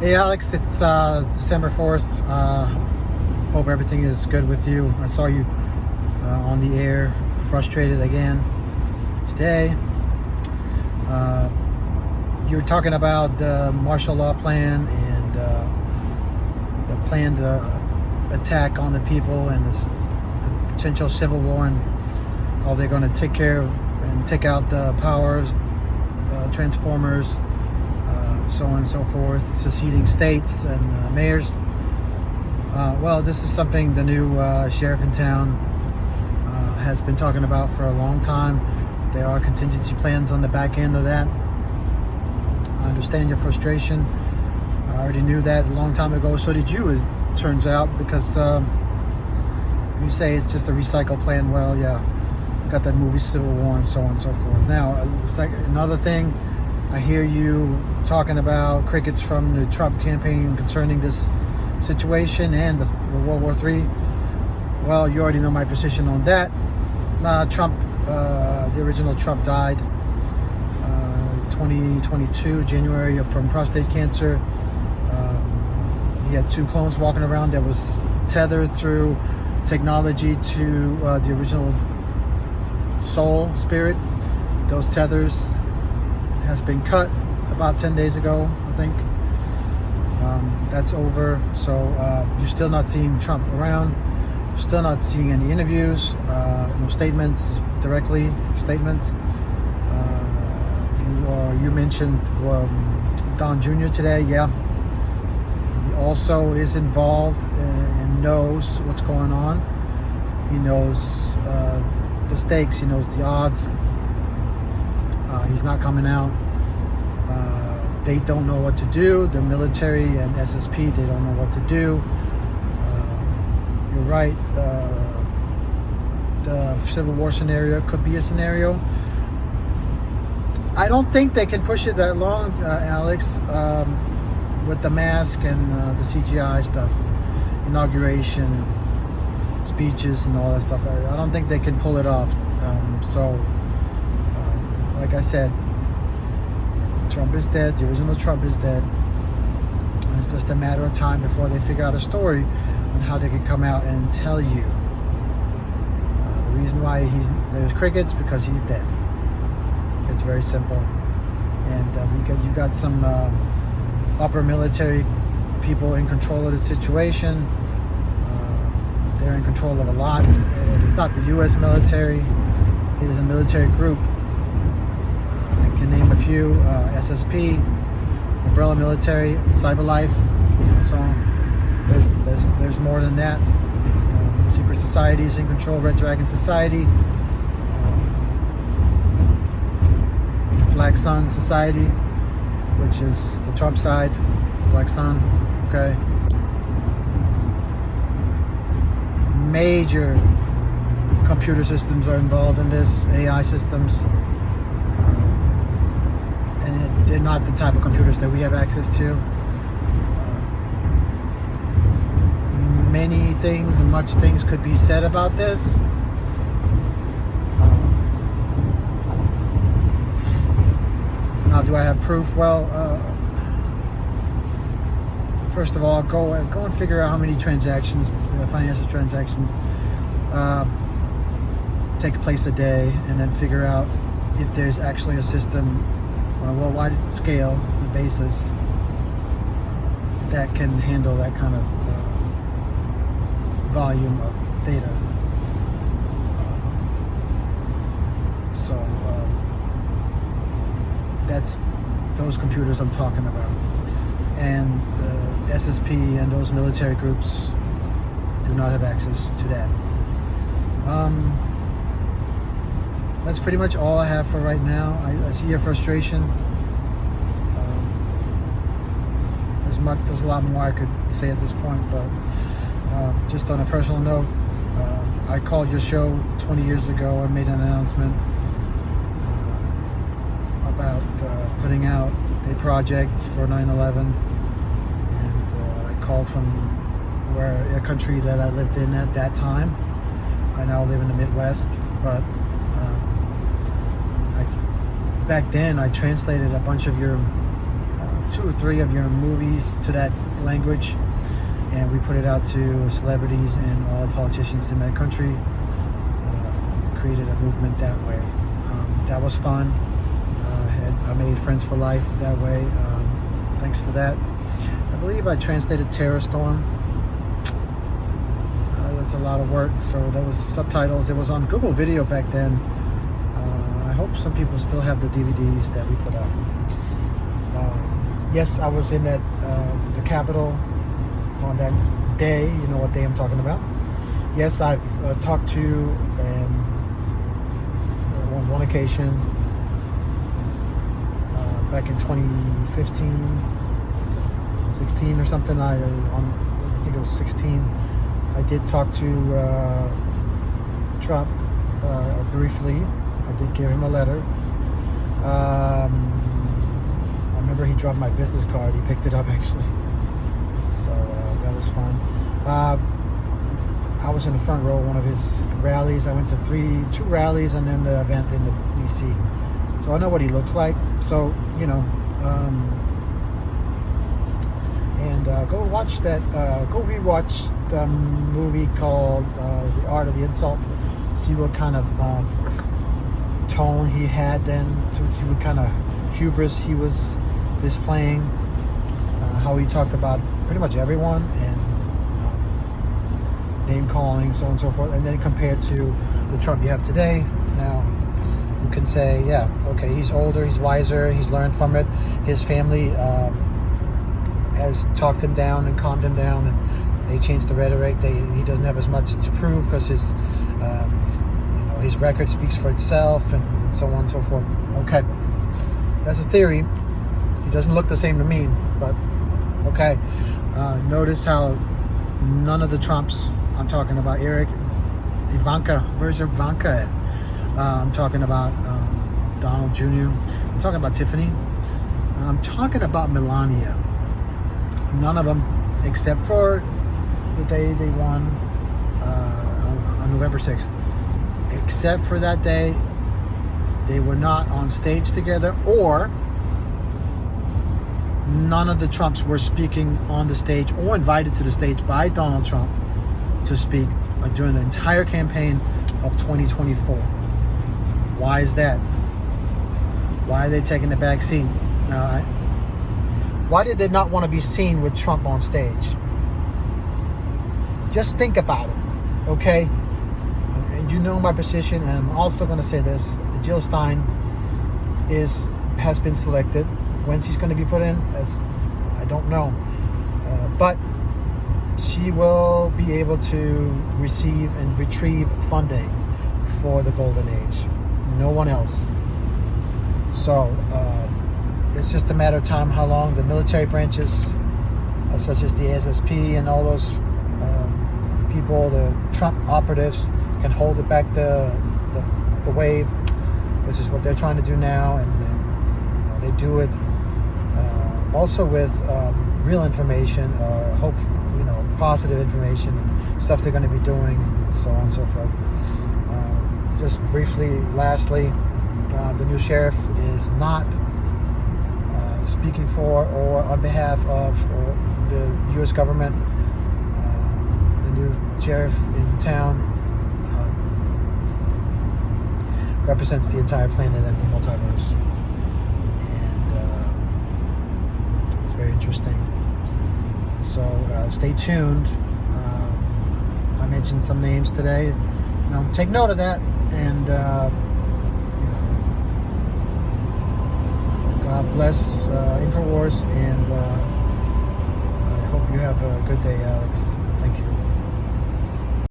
Hey Alex, it's December 4th. Hope everything is good with you. I saw you on the air, frustrated again today. You're talking about the martial law plan and the planned attack on the people and the potential civil war, and how they're going to take care of and take out the powers, transformers, so on and so forth, seceding states and mayors. Well, this is something the new sheriff in town has been talking about for a long time. There are contingency plans on the back end of that. I understand your frustration. I already knew that a long time ago. So did you, it turns out, because you say it's just a recycle plan. Well, yeah, you got that movie Civil War and so on and so forth. Now, it's like another thing. I hear you talking about crickets from the Trump campaign concerning this situation and the World War III. Well, you already know my position on that. Trump, the original Trump died 2022, January, from prostate cancer. He had two clones walking around that was tethered through technology to the original soul, spirit. Those tethers has been cut about 10 days ago, I think. That's over. So you're still not seeing Trump around. You're still not seeing any interviews, no statements, directly statements. You mentioned Don Jr. today. Yeah, he also is involved and knows what's going on. He knows the stakes. He knows the odds. He's not coming out. They don't know what to do. The military and SSP, they don't know what to do. You're right. The Civil War scenario could be a scenario. I don't think they can push it that long, Alex, with the mask and the CGI stuff, and inauguration and speeches and all that stuff. I don't think they can pull it off. Like I said, Trump is dead. The original Trump is dead. It's just a matter of time before they figure out a story on how they can come out and tell you. The reason why there's crickets, because he's dead. It's very simple. And you got some upper military people in control of the situation. They're in control of a lot. And it's not the U.S. military. It is a military group. I can name a few: SSP, Umbrella Military, CyberLife. So there's more than that. Secret societies in control. Red Dragon Society, Black Sun Society, which is the Trump side. Black Sun. Okay. Major computer systems are involved in this. AI systems. And they're not the type of computers that we have access to. Many things and much things could be said about this. Now, do I have proof? Well, first of all, go and figure out how many transactions, financial transactions, take place a day, and then figure out if there's actually a system on a worldwide scale and basis that can handle that kind of volume of data. That's those computers I'm talking about. And the SSP and those military groups do not have access to that. That's pretty much all I have for right now. I see your frustration. There's a lot more I could say at this point, but just on a personal note, I called your show 20 years ago and made an announcement about putting out a project for 9/11, and I called from a country that I lived in at that time. I now live in the Midwest, but back then I translated a bunch of your 2 or 3 of your movies to that language, and we put it out to celebrities and all politicians in that country. Created a movement that way. That was fun. I made friends for life that way. Thanks for that. I believe I translated Terror Storm. That's a lot of work. So that was subtitles. It was on Google Video back then. I hope some people still have the DVDs that we put up. Yes, I was in that the Capitol on that day. You know what day I'm talking about. Yes, I've talked to and on one occasion back in 2015, 16 or something. I think it was 16. I did talk to Trump briefly. I did give him a letter. I remember he dropped my business card. He picked it up actually. So that was fun. I was in the front row of one of his rallies. I went to 2 rallies and then the event in the DC. So I know what he looks like. So, you know, and go watch that, go rewatch the movie called The Art of the Insult. See what kind of tone he had then, to see what kind of hubris he was displaying, how he talked about pretty much everyone, and name calling, so on and so forth, and then compared to the Trump you have today. Now, you can say, yeah, okay, he's older, he's wiser, he's learned from it. His family has talked him down and calmed him down, and they changed the rhetoric. He doesn't have as much to prove because his, his record speaks for itself, and so on and so forth. Okay, that's a theory. He doesn't look the same to me, but okay. Notice how none of the Trumps, I'm talking about Ivanka, where's Ivanka at? I'm talking about Donald Jr. I'm talking about Tiffany. I'm talking about Melania. None of them, except for the day they won on November 6th. Except for that day, they were not on stage together, or none of the Trumps were speaking on the stage or invited to the stage by Donald Trump to speak during the entire campaign of 2024. Why is that? Why are they taking the back seat? Why did they not want to be seen with Trump on stage? Just think about it, okay? And you know my position, and I'm also going to say this. Jill Stein has been selected. When she's going to be put in, I don't know. But she will be able to receive and retrieve funding for the Golden Age. No one else. So it's just a matter of time how long the military branches, such as the SSP and all those people, the Trump operatives, can hold it back the wave, which is what they're trying to do now, and they do it also with real information, or hope, positive information and stuff they're going to be doing, and so on and so forth. Just briefly, lastly, the new sheriff is not speaking for or on behalf of the U.S. government. The new sheriff in town represents the entire planet and the multiverse. And it's very interesting. So stay tuned. I mentioned some names today. Take note of that. And God bless InfoWars, and I hope you have a good day, Alex. Thank you.